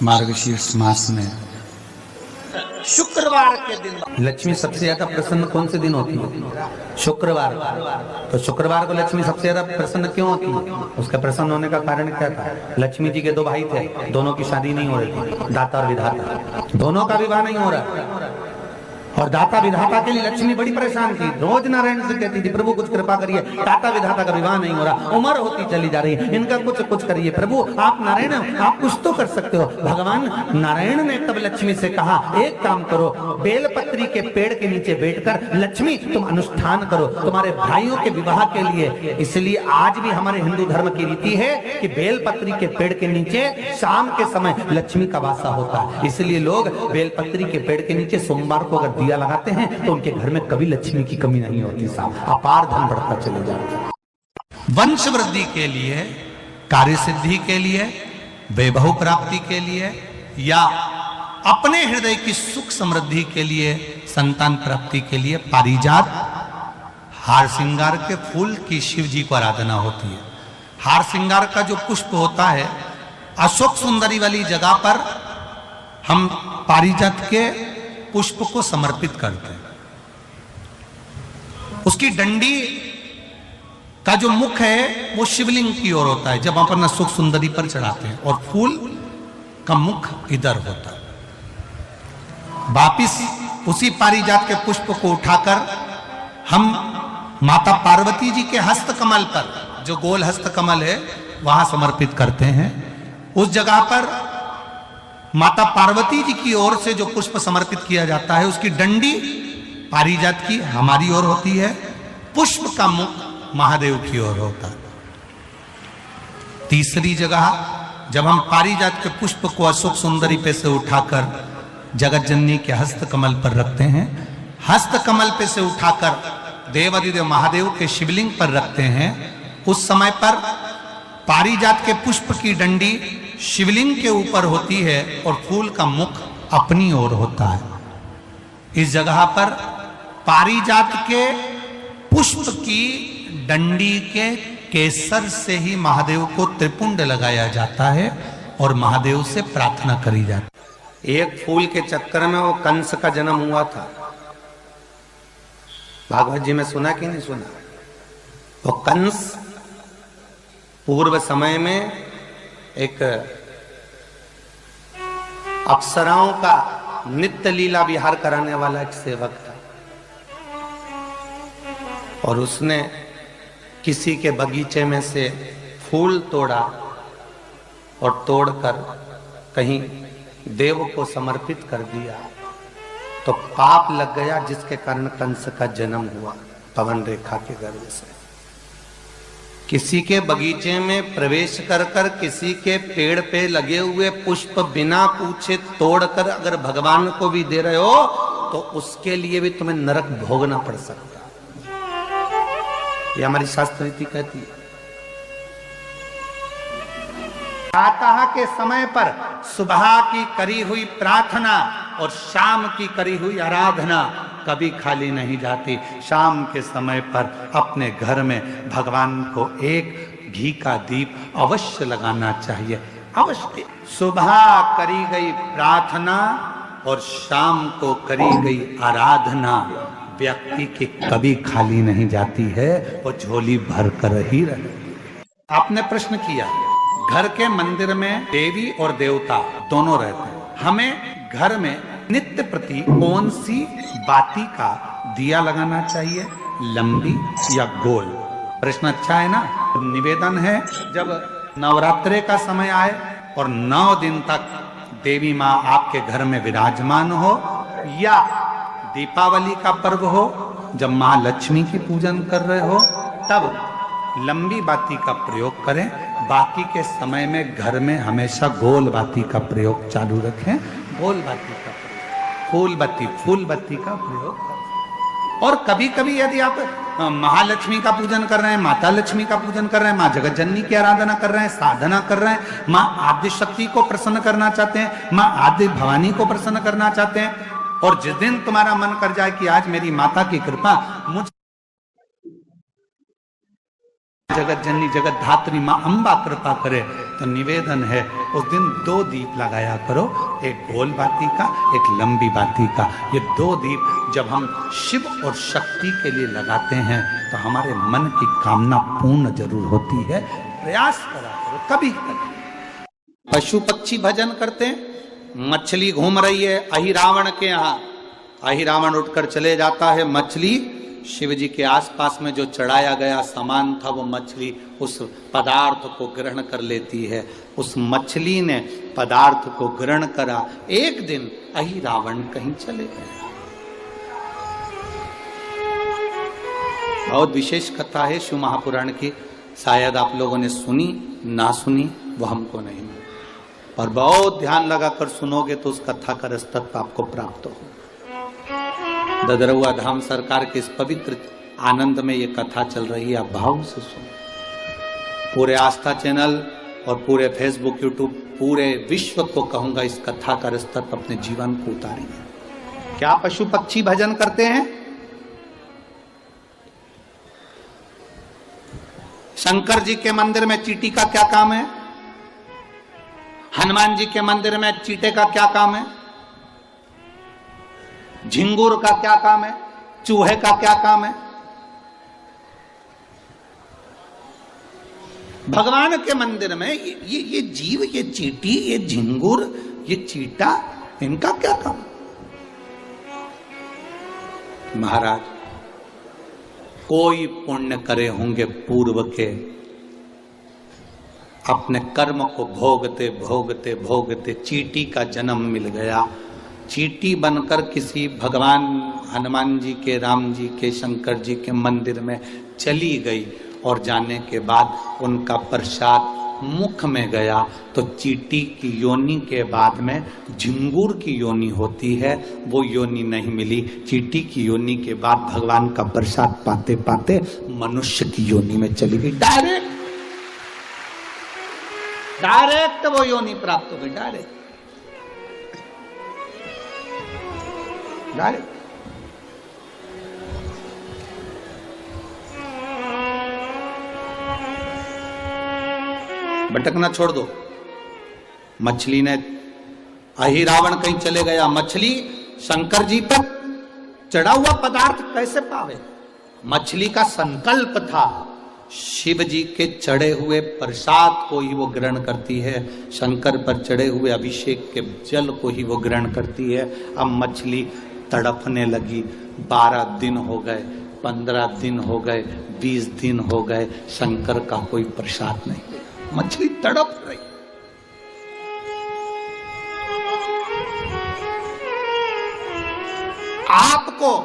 मार्गशीर्ष मास में शुक्रवार के दिन लक्ष्मी सबसे ज्यादा प्रसन्न कौन से दिन होती है? शुक्रवार। तो शुक्रवार को लक्ष्मी सबसे ज्यादा प्रसन्न क्यों होती है? उसका प्रसन्न होने का कारण क्या था? लक्ष्मी जी के दो भाई थे, दोनों की शादी नहीं हो रही थी, दाता और विधाता, दोनों का विवाह नहीं हो रहा। और दाता विधाता के लिए लक्ष्मी बड़ी परेशान थी, रोज नारायण से कहती थी प्रभु कुछ कृपा करिए, दाता विधाता का विवाह नहीं हो रहा, उम्र होती चली जा रही है, इनका कुछ करिए प्रभु, आप नारायण आप कुछ तो कर सकते हो। भगवान नारायण ने तब लक्ष्मी से कहा एक काम करो, बेलपत्री के पेड़ के नीचे बैठकर लक्ष्मी तुम अनुष्ठान करो तुम्हारे भाइयों के विवाह के लिए। इसलिए आज भी हमारे हिंदू धर्म की रीति है कि बेलपत्री के पेड़ के नीचे शाम के समय लक्ष्मी का वासा होता है। इसलिए लोग बेलपत्री के पेड़ के नीचे सोमवार को अगर दिया लगाते हैं तो उनके घर में कभी लक्ष्मी की कमी नहीं होती, साहब अपार धन बढ़ता चले जाता है। वंश वृद्धि के लिए, कार्य सिद्धि के लिए, वैभव प्राप्ति के लिए या अपने हृदय की सुख समृद्धि के लिए, संतान प्राप्ति के लिए पारिजात हार श्रृंगार के फूल की शिव जी को आराधना होती है। हार श्रृंगार का जो पुष्प होता है, अशोक सुंदरी वाली जगह पर हम पारिजात के पुष्प को समर्पित करते हैं। उसकी डंडी का जो मुख है वो शिवलिंग की ओर होता है जब अपन अशोक सुंदरी पर चढ़ाते हैं, और फूल का मुख इधर होता है। वापिस उसी पारिजात के पुष्प को उठाकर हम माता पार्वती जी के हस्त कमल पर, जो गोल हस्त कमल है, वहां समर्पित करते हैं। उस जगह पर माता पार्वती जी की ओर से जो पुष्प समर्पित किया जाता है, उसकी डंडी पारिजात की हमारी ओर होती है, पुष्प का मुख महादेव की ओर होता है। तीसरी जगह जब हम पारिजात के पुष्प को अशोक सुंदरी पे से उठाकर जगत जननी के हस्त कमल पर रखते हैं, हस्त कमल पे से उठाकर देवादिदेव महादेव के शिवलिंग पर रखते हैं, उस समय पर पारिजात के पुष्प की डंडी शिवलिंग के ऊपर होती है और फूल का मुख अपनी ओर होता है। इस जगह पर पारिजात के पुष्प की डंडी के केसर से ही महादेव को त्रिपुंड लगाया जाता है और महादेव से प्रार्थना करी जाती है। एक फूल के चक्कर में वो कंस का जन्म हुआ था, भागवत जी में सुना कि नहीं सुना? वो कंस पूर्व समय में एक अप्सराओं का नित्य लीला विहार कराने वाला एक सेवक था, और उसने किसी के बगीचे में से फूल तोड़ा और तोड़कर कहीं देव को समर्पित कर दिया, तो पाप लग गया, जिसके कारण कंस का जन्म हुआ पवन रेखा के गर्भ से। किसी के बगीचे में प्रवेश कर कर किसी के पेड़ पे लगे हुए पुष्प बिना पूछे तोड़कर अगर भगवान को भी दे रहे हो तो उसके लिए भी तुम्हें नरक भोगना पड़ सकता है। ये हमारी शास्त्र रीति कहती है। प्रातः के समय पर सुबह की करी हुई प्रार्थना और शाम की करी हुई आराधना कभी खाली नहीं जाती। शाम के समय पर अपने घर में भगवान को एक घी का दीप अवश्य लगाना चाहिए, अवश्य। सुबह करी गई प्रार्थना और शाम को करी गई आराधना व्यक्ति की कभी खाली नहीं जाती है, वो झोली भर कर ही रहे। आपने प्रश्न किया, घर के मंदिर में देवी और देवता दोनों रहते हैं, हमें घर में नित्य प्रति कौन सी बाती का दिया लगाना चाहिए, लंबी या गोल? प्रश्न अच्छा है ना? निवेदन है, जब नवरात्रे का समय आए और 9 दिन तक देवी माँ आपके घर में विराजमान हो, या दीपावली का पर्व हो जब माँ लक्ष्मी की पूजन कर रहे हो, तब लंबी बाती का प्रयोग करें। बाकी के समय में घर में हमेशा गोल बाती का प्रयोग चालू रखें। गोल बाती का प्रयोग, फूल बत्ती का प्रयोग करें। और कभी कभी यदि आप महालक्ष्मी का पूजन कर रहे हैं, माता लक्ष्मी का पूजन कर रहे हैं, माँ जगत जननी की आराधना कर रहे हैं, साधना कर रहे हैं, माँ आद्य शक्ति को प्रसन्न करना चाहते हैं, माँ आद्य भवानी को प्रसन्न करना चाहते हैं, और जिस दिन तुम्हारा मन कर जाए कि आज मेरी माता की कृपा मुझ जगत जननी जगत धात्री माँ अम्बा कृपा करे तो निवेदन है उस दिन 2 दीप लगाया करो, एक गोल बाती का, एक लंबी बाती का। ये 2 दीप जब हम शिव और शक्ति के लिए लगाते हैं तो हमारे मन की कामना पूर्ण जरूर होती है। प्रयास करा करो कभी कभी। पशु पक्षी भजन करते हैं, मछली घूम रही है अहिरावण के यहाँ, अहिरावण उठकर चले जाता है, मछली शिव जी के आसपास में जो चढ़ाया गया सामान था वो मछली उस पदार्थ को ग्रहण कर लेती है। उस मछली ने पदार्थ को ग्रहण करा। एक दिन अहिरावण कहीं चले गए। बहुत विशेष कथा है शिव महापुराण की, शायद आप लोगों ने सुनी ना सुनी वो हमको नहीं, और बहुत ध्यान लगाकर सुनोगे तो उस कथा का रसतत्व आपको प्राप्त हो। ददरुआ धाम सरकार के इस पवित्र आनंद में ये कथा चल रही है, आप भाव से सुनो। पूरे आस्था चैनल और पूरे फेसबुक यूट्यूब पूरे विश्व को कहूंगा इस कथा का रसतत्व अपने जीवन को उतारेंगे। क्या पशु पक्षी भजन करते हैं? शंकर जी के मंदिर में चींटी का क्या काम है? हनुमान जी के मंदिर में चींटे का क्या काम है? झिंगुर का क्या काम है? चूहे का क्या काम है? भगवान के मंदिर में ये जीव, ये चींटी, ये झिंगुर, ये चीटा, इनका क्या काम? महाराज कोई पुण्य करे होंगे पूर्व के, अपने कर्म को भोगते भोगते भोगते चींटी का जन्म मिल गया। चींटी बनकर किसी भगवान हनुमान जी के, राम जी के, शंकर जी के मंदिर में चली गई और जाने के बाद उनका प्रसाद मुख में गया तो चींटी की योनि के बाद में झिंगुर की योनि होती है, वो योनि नहीं मिली। चींटी की योनि के बाद भगवान का प्रसाद पाते पाते मनुष्य की योनि में चली गई। डायरेक्ट वो योनि प्राप्त हो गई। डायरेक्ट भटकना छोड़ दो। मछली ने, अहिरावण कहीं चले गया, मछली शंकर जी पर चढ़ा हुआ पदार्थ कैसे पावे? मछली का संकल्प था शिव जी के चढ़े हुए प्रसाद को ही वो ग्रहण करती है, शंकर पर चढ़े हुए अभिषेक के जल को ही वो ग्रहण करती है। अब मछली तड़पने लगी। 12 दिन हो गए, 15 दिन हो गए, 20 दिन हो गए, शंकर का कोई प्रसाद नहीं। मछली तड़प रही। आपको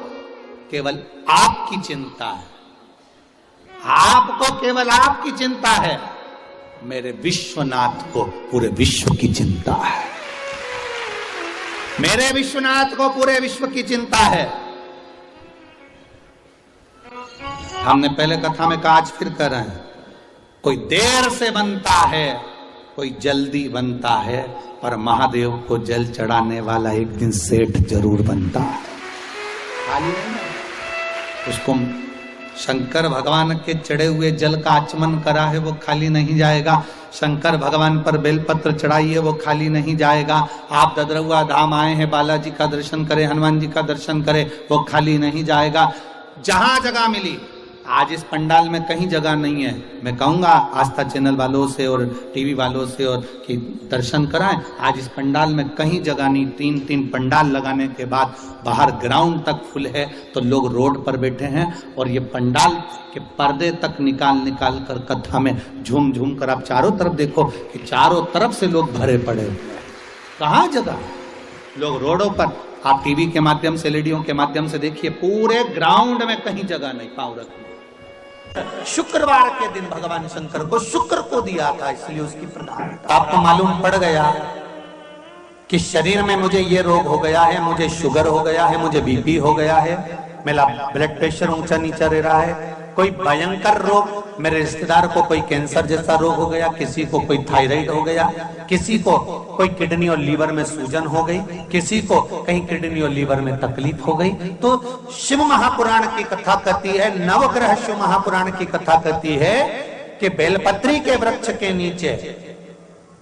केवल आपकी चिंता है, आपको केवल आपकी चिंता है, मेरे विश्वनाथ को पूरे विश्व की चिंता है। मेरे विश्वनाथ को पूरे विश्व की चिंता है। हमने पहले कथा में कहा, आज फिर कर रहे हैं, कोई देर से बनता है, कोई जल्दी बनता है, पर महादेव को जल चढ़ाने वाला एक दिन सेठ जरूर बनता है। खाली नहीं। उसको शंकर भगवान के चढ़े हुए जल का आचमन करा है, वो खाली नहीं जाएगा। शंकर भगवान पर बेलपत्र चढ़ाई है, वो खाली नहीं जाएगा। आप ददरुआ धाम आए हैं, बालाजी का दर्शन करें, हनुमान जी का दर्शन करें, वो खाली नहीं जाएगा। जहां जगह मिली, आज इस पंडाल में कहीं जगह नहीं है, मैं कहूंगा आस्था चैनल वालों से और टीवी वालों से और कि दर्शन कराएं। आज इस पंडाल में कहीं जगह नहीं। 3 पंडाल लगाने के बाद बाहर ग्राउंड तक फुल है, तो लोग रोड पर बैठे हैं और ये पंडाल के पर्दे तक निकाल कर कथा में झूम झूम कर आप चारों तरफ देखो कि चारों तरफ से लोग भरे पड़े हुए हैं। कहाँ जगह? लोग रोडों पर, आप टीवी के माध्यम से, एलईडीओं के माध्यम से देखिए, पूरे ग्राउंड में कहीं जगह नहीं पाँव रखने। शुक्रवार के दिन भगवान शंकर को शुक्र को दिया था, इसलिए उसकी प्रधानता। आपको मालूम पड़ गया कि शरीर में मुझे ये रोग हो गया है, मुझे शुगर हो गया है, मुझे बीपी हो गया है, मेरा ब्लड प्रेशर ऊंचा नीचा रह रहा है, कोई भयंकर रोग, मेरे रिश्तेदार को कोई कैंसर जैसा रोग हो गया, किसी को कोई थायराइड हो गया, किसी को कोई किडनी और लीवर में सूजन हो गई, किसी को कहीं किडनी और लीवर में तकलीफ हो गई। तो शिव महापुराण की कथा कहती है, नवग्रह शिव महापुराण की कथा कहती है कि बेलपत्री के वृक्ष के नीचे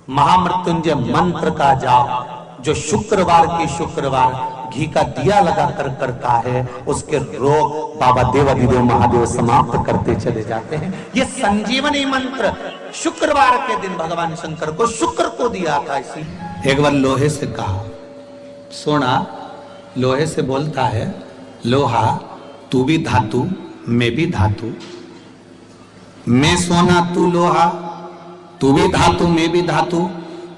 महामृत्युंजय मंत्र का जाप जो शुक्रवार की शुक्रवार घी का दिया लगा कर करता है, उसके रोग बाबा देवाधिदेव महादेव समाप्त करते चले जाते हैं। ये संजीवनी मंत्र शुक्रवार के दिन भगवान शंकर को शुक्र को दिया था। इसी एक बार लोहे से कहा, सोना लोहे से बोलता है, लोहा तू भी धातु मैं भी धातु, मैं सोना तू लोहा, तू भी धातु मैं भी धातु,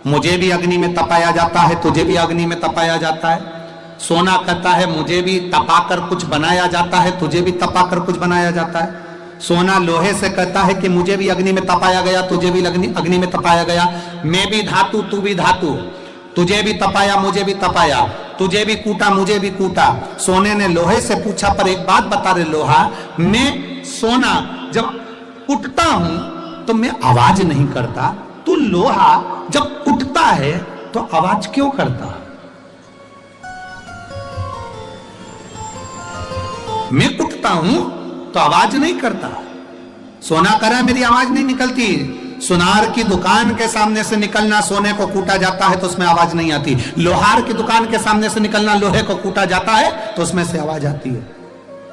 मुझे भी अग्नि में तपाया जाता है तुझे भी अग्नि में तपाया जाता है। सोना कहता है मुझे भी तपाकर कुछ बनाया जाता है तुझे भी तपाकर कुछ बनाया जाता है। सोना लोहे से कहता है कि मुझे भी अग्नि में तपाया गया तुझे भी अग्नि में तपाया गया, मैं भी धातु तू भी धातु, तुझे भी तपाया मुझे भी तपाया, तुझे भी कूटा मुझे भी कूटा। सोने ने लोहे से पूछा, पर एक बात बता रहे लोहा, मैं सोना जब कुटता हूं तो मैं आवाज नहीं करता, तू लोहा जब कुटता है तो आवाज क्यों करता? मैं कुटता हूं तो आवाज नहीं करता। सोना करा मेरी आवाज नहीं निकलती। सुनार की दुकान के सामने से निकलना सोने को कूटा जाता है तो उसमें आवाज नहीं आती। लोहार की दुकान के सामने से निकलना लोहे को कूटा जाता है तो उसमें से आवाज आती है।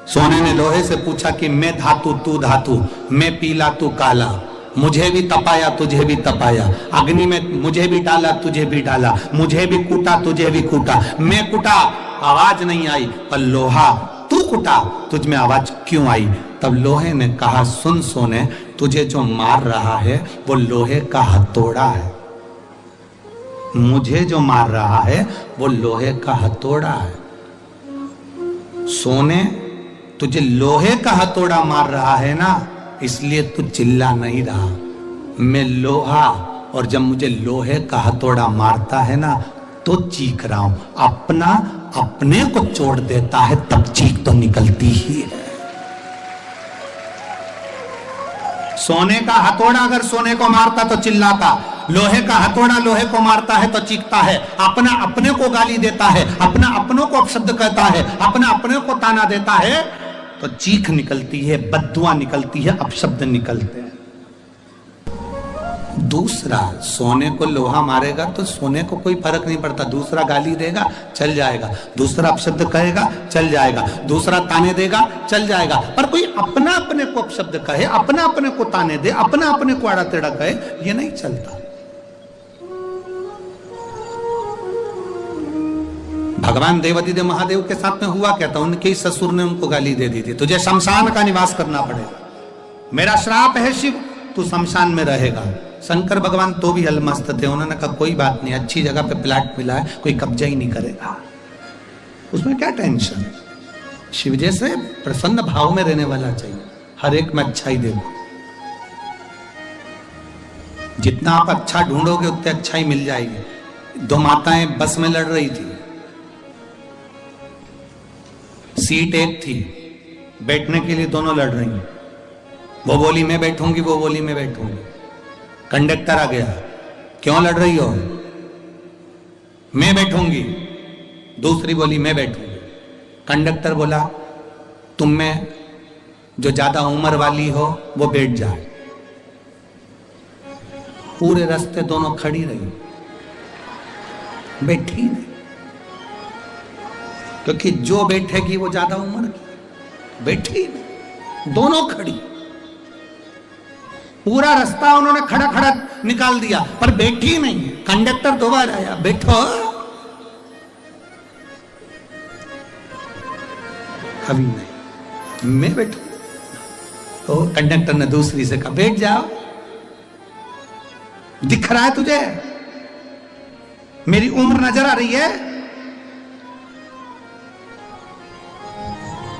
सोने ने लोहे से पूछा कि मैं धातु तू धातु, मैं पीला तू काला, मुझे भी तपाया तुझे भी तपाया, अग्नि में मुझे भी डाला तुझे भी डाला, मुझे भी कूटा तुझे भी कूटा, मैं कुटा आवाज नहीं आई, पर लोहा तू कुटा तुझ में आवाज क्यों आई? तब लोहे ने कहा, सुन सोने, तुझे जो मार रहा है वो लोहे का हथौड़ा है, मुझे जो मार रहा है वो लोहे का हथौड़ा है। सोने तुझे लोहे का हथौड़ा मार रहा है ना, इसलिए तू चिल्ला नहीं रहा। मैं लोहा, और जब मुझे लोहे का हथौड़ा मारता है ना तो चीख रहा हूं। अपना अपने को चोट देता है तब चीख तो निकलती ही है। सोने का हथौड़ा अगर सोने को मारता तो चिल्लाता, लोहे का हथौड़ा लोहे को मारता है तो चीखता है। अपना अपने को गाली देता है, अपना अपनों को अपशब्द कहता है, अपना अपने को ताना देता है तो चीख निकलती है, बद्दुआ निकलती है, अपशब्द निकलते हैं। दूसरा, सोने को लोहा मारेगा तो सोने को कोई फर्क नहीं पड़ता, दूसरा गाली देगा चल जाएगा, दूसरा अपशब्द कहेगा चल जाएगा, दूसरा ताने देगा चल जाएगा, पर कोई अपना अपने को अपशब्द कहे, अपना अपने को ताने दे, अपना अपने को आड़ा टेढ़ा कहे, ये नहीं चलता। भगवान देवाधिदेव महादेव के साथ में हुआ क्या था, उनके ही ससुर ने उनको गाली दे दी थी, तुझे शमशान का निवास करना पड़ेगा, मेरा श्राप है शिव, तू शमशान में रहेगा। शंकर भगवान तो भी अलमस्त थे, उन्होंने कहा कोई बात नहीं, अच्छी जगह पे प्लाट मिला है, कोई कब्जा ही नहीं करेगा, उसमें क्या टेंशन। शिव जैसे प्रसन्न भाव में रहने वाला चाहिए, हर एक में अच्छाई देखो, जितना आप अच्छा ढूंढोगे उतने अच्छाई मिल जाएगी। दो माताएं बस में लड़ रही थी, सीट एक थी, बैठने के लिए दोनों लड़ रही हैं, वो बोली मैं बैठूंगी, वो बोली मैं बैठूंगी। कंडक्टर आ गया, क्यों लड़ रही हो? मैं बैठूंगी, दूसरी बोली मैं बैठूंगी। कंडक्टर बोला तुम में जो ज्यादा उम्र वाली हो वो बैठ जाए। पूरे रास्ते दोनों खड़ी रही, बैठी नहीं, क्योंकि जो बैठेगी वो ज्यादा उम्र की, बैठी नहीं, दोनों खड़ी। पूरा रास्ता उन्होंने खड़ा खड़ा निकाल दिया, पर बैठी नहीं। कंडक्टर दोबारा आया, बैठो, अभी नहीं, मैं बैठू। तो कंडक्टर ने दूसरी से कहा बैठ जाओ, दिख रहा है तुझे, मेरी उम्र नजर आ रही है।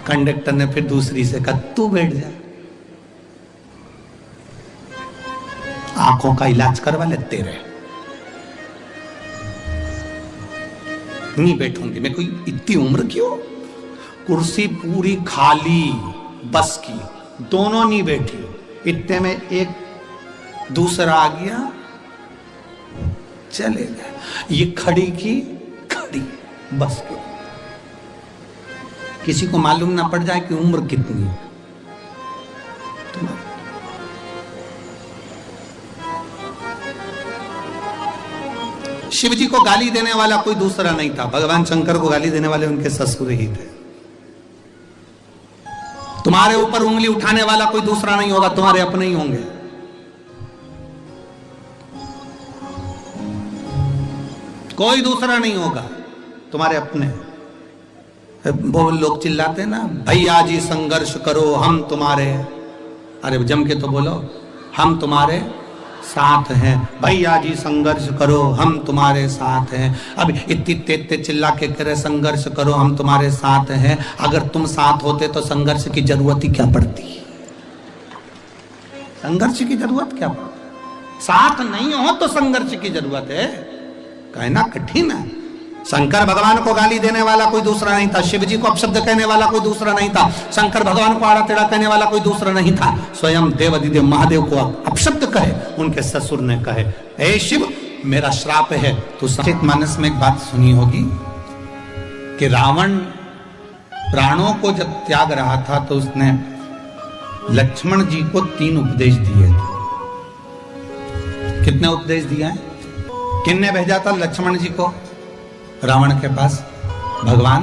कंडक्टर ने फिर दूसरी से कहा तू बैठ जा, आंखों का इलाज करवा ले तेरे। नहीं बैठूंगी मैं, कोई इतनी उम्र क्यों। कुर्सी पूरी खाली बस की, दोनों नहीं बैठी। इतने में एक दूसरा आ गया, चले गए। ये खड़ी की खड़ी बस की, किसी को मालूम ना पड़ जाए कि उम्र कितनी है। शिव जी को गाली देने वाला कोई दूसरा नहीं था, भगवान शंकर को गाली देने वाले उनके ससुर ही थे। तुम्हारे ऊपर उंगली उठाने वाला कोई दूसरा नहीं होगा, तुम्हारे अपने ही होंगे। कोई दूसरा नहीं होगा, तुम्हारे अपने। वो लोग चिल्लाते ना, भैया जी संघर्ष करो हम तुम्हारे, अरे जम के तो बोलो, हम तुम्हारे साथ हैं। भैया जी संघर्ष करो हम तुम्हारे साथ हैं। अब इतनी तेज चिल्ला के करे संघर्ष करो हम तुम्हारे साथ हैं, अगर तुम साथ होते तो संघर्ष की जरूरत ही क्या पड़ती? संघर्ष की जरूरत क्या पड़ती? साथ नहीं हो तो संघर्ष की जरूरत है, कहना कठिन है। शंकर भगवान को गाली देने वाला कोई दूसरा नहीं था, शिव जी को अपशब्द कहने वाला कोई दूसरा नहीं था, शंकर भगवान को आड़ा टेढ़ा कहने वाला कोई दूसरा नहीं था। स्वयं देवादिदेव महादेव को अपशब्द कहे उनके ससुर ने कहे, हे शिव मेरा श्राप है। तो सचेतमानस में एक बात सुनी होगी कि रावण प्राणों को जब त्याग रहा था तो उसने लक्ष्मण जी को 3 उपदेश दिए थे। कितने उपदेश दिए हैं? किसने भेजा था लक्ष्मण जी को रावण के पास? भगवान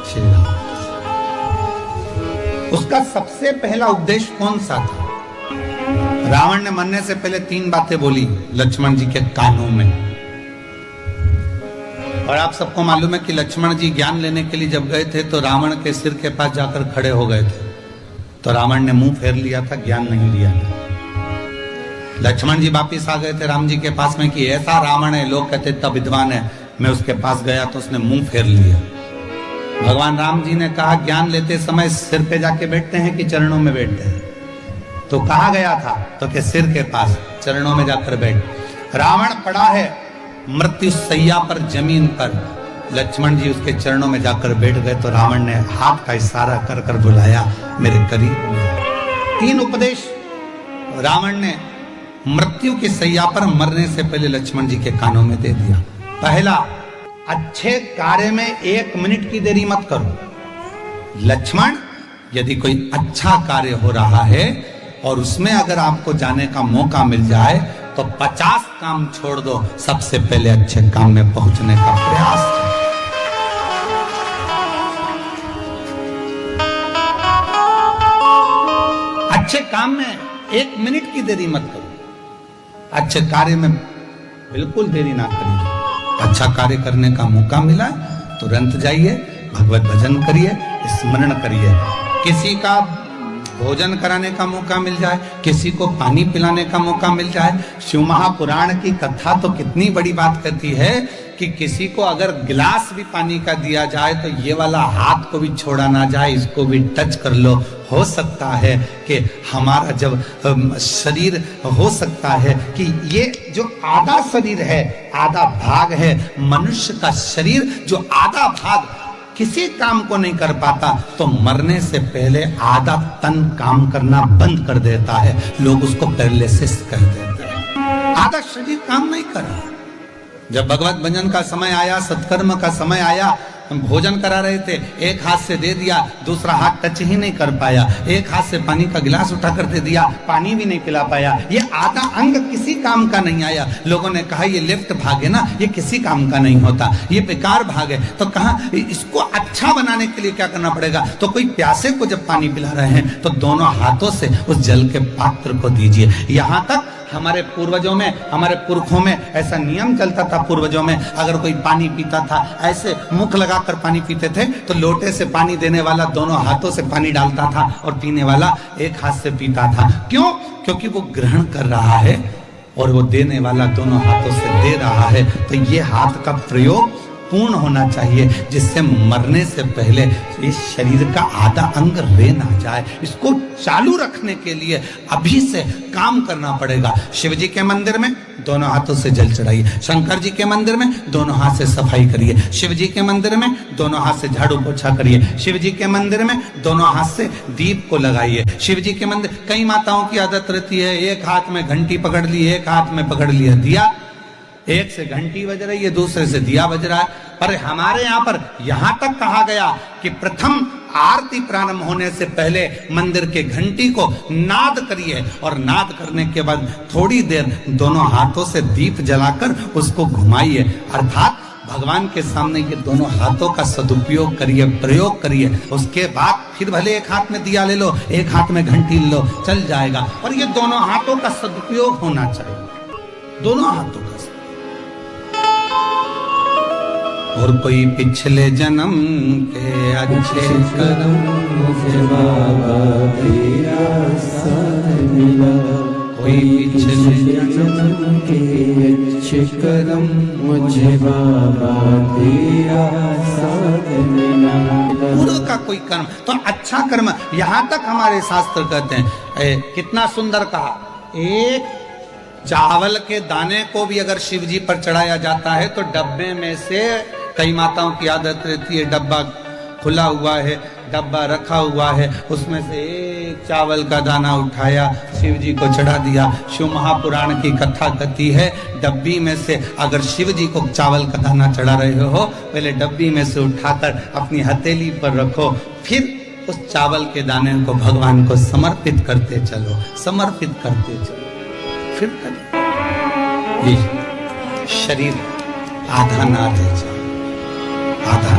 श्री राम। उसका सबसे पहला उपदेश कौन सा था? रावण ने मरने से पहले 3 बातें बोली लक्ष्मण जी के कानों में। और आप सबको मालूम है कि लक्ष्मण जी ज्ञान लेने के लिए जब गए थे तो रावण के सिर के पास जाकर खड़े हो गए थे, तो रावण ने मुंह फेर लिया था, ज्ञान नहीं लिया था। लक्ष्मण जी वापिस आ गए थे राम जी के पास में कि ऐसा रावण है, लोग कहते तब विद्वान है। मैं उसके पास गया तो उसने मुंह फेर लिया। भगवान राम जी ने कहा ज्ञान लेते समय सिर पे जाके बैठते हैं कि चरणों में बैठते हैं? तो कहा गया था तो कि सिर के पास, चरणों में जाकर बैठ। रावण पड़ा है मृत्यु सैया पर, जमीन पर, लक्ष्मण जी उसके चरणों में जाकर बैठ गए तो रावण ने हाथ का इशारा कर कर बुलाया मेरे करीब। 3 उपदेश रावण ने मृत्यु की सैया पर मरने से पहले लक्ष्मण जी के कानों में दे दिया। पहला, अच्छे कार्य में 1 मिनट की देरी मत करो। लक्ष्मण, यदि कोई अच्छा कार्य हो रहा है और उसमें अगर आपको जाने का मौका मिल जाए तो 50 काम छोड़ दो, सबसे पहले अच्छे काम में पहुंचने का प्रयास करो। अच्छे काम में 1 मिनट की देरी मत करो। अच्छे कार्य में बिल्कुल देरी ना करिए। अच्छा कार्य करने का मौका मिला तुरंत जाइए, भगवत भजन करिए, स्मरण करिए। किसी का भोजन कराने का मौका मिल जाए, किसी को पानी पिलाने का मौका मिल जाए। शिव महापुराण की कथा तो कितनी बड़ी बात कहती है कि किसी को अगर गिलास भी पानी का दिया जाए तो ये वाला हाथ को भी छोड़ा ना जाए, इसको भी टच कर लो। हो सकता है कि हमारा जब शरीर, हो सकता है कि ये जो आधा शरीर है, आधा भाग है मनुष्य का शरीर, जो आधा भाग किसी काम को नहीं कर पाता तो मरने से पहले आधा तन काम करना बंद कर देता है। लोग उसको पैरालिसिस कह देते हैं। आधा शरीर काम नहीं कर रहा। जब भगवत भजन का समय आया, सत्कर्म का समय आया, हम भोजन करा रहे थे, एक हाथ से दे दिया, दूसरा हाथ टच ही नहीं कर पाया, एक हाथ से पानी का गिलास उठा कर दे दिया, पानी भी नहीं पिला पाया। ये आधा अंग किसी काम का नहीं आया। लोगों ने कहा ये लेफ्ट भाग है ना, ये किसी काम का नहीं होता, ये बेकार भाग है। तो कहा इसको अच्छा बनाने के लिए क्या करना पड़ेगा? तो कोई प्यासे को जब पानी पिला रहे हैं तो दोनों हाथों से उस जल के पात्र को दीजिए। यहाँ तक हमारे पूर्वजों में, हमारे पुरखों में ऐसा नियम चलता था। पूर्वजों में अगर कोई पानी पीता था, ऐसे मुख लगाकर पानी पीते थे, तो लोटे से पानी देने वाला दोनों हाथों से पानी डालता था और पीने वाला एक हाथ से पीता था। क्यों? क्योंकि वो ग्रहण कर रहा है और वो देने वाला दोनों हाथों से दे रहा है। तो ये हाथ का प्रयोग पूर्ण होना चाहिए, जिससे मरने से पहले इस शरीर का आधा अंग रह ना जाए। इसको चालू रखने के लिए अभी से काम करना पड़ेगा। शिव जी के मंदिर में दोनों हाथों से जल चढ़ाइए, शंकर जी के मंदिर में दोनों हाथ से सफाई करिए, शिव जी के मंदिर में दोनों हाथ से झाड़ू पोछा करिए, शिव जी के मंदिर में दोनों हाथ से दीप को लगाइए। शिव जी के मंदिर, कई माताओं की आदत रहती है एक हाथ में घंटी पकड़ ली, एक हाथ में पकड़ लिया दिया, एक से घंटी बज रही है, दूसरे से दिया बज रहा है। पर हमारे यहाँ पर यहाँ तक कहा गया कि प्रथम आरती प्रारंभ होने से पहले मंदिर के घंटी को नाद करिए और नाद करने के बाद थोड़ी देर दोनों हाथों से दीप जलाकर उसको घुमाइए, अर्थात भगवान के सामने ये दोनों हाथों का सदुपयोग करिए, प्रयोग करिए। उसके बाद फिर भले एक हाथ में दिया ले लो, एक हाथ में घंटी ले लो, चल जाएगा, और ये दोनों हाथों का सदुपयोग होना चाहिए, दोनों हाथों का। और कोई पिछले जन्म के अच्छे कर्म मुझे बाबा तेरा साथ मिला, कोई पिछले जन्म के अच्छे कर्म मुझे बाबा तेरा साथ मिला। पूर्व का कोई कर्म तो अच्छा कर्म, यहाँ तक हमारे शास्त्र कहते हैं, कितना सुंदर कहा, एक चावल के दाने को भी अगर शिव जी पर चढ़ाया जाता है तो डब्बे में से, कई माताओं की आदत रहती है डब्बा खुला हुआ है, डब्बा रखा हुआ है, उसमें से एक चावल का दाना उठाया, शिव जी को चढ़ा दिया। शिव महापुराण की कथा कहती है, डब्बी में से अगर शिव जी को चावल का दाना चढ़ा रहे हो, पहले डब्बी में से उठाकर अपनी हथेली पर रखो, फिर उस चावल के दाने को भगवान को समर्पित करते चलो, समर्पित करते चलो, फिर करो। ये शरीर आधा ना रह जाए, आधा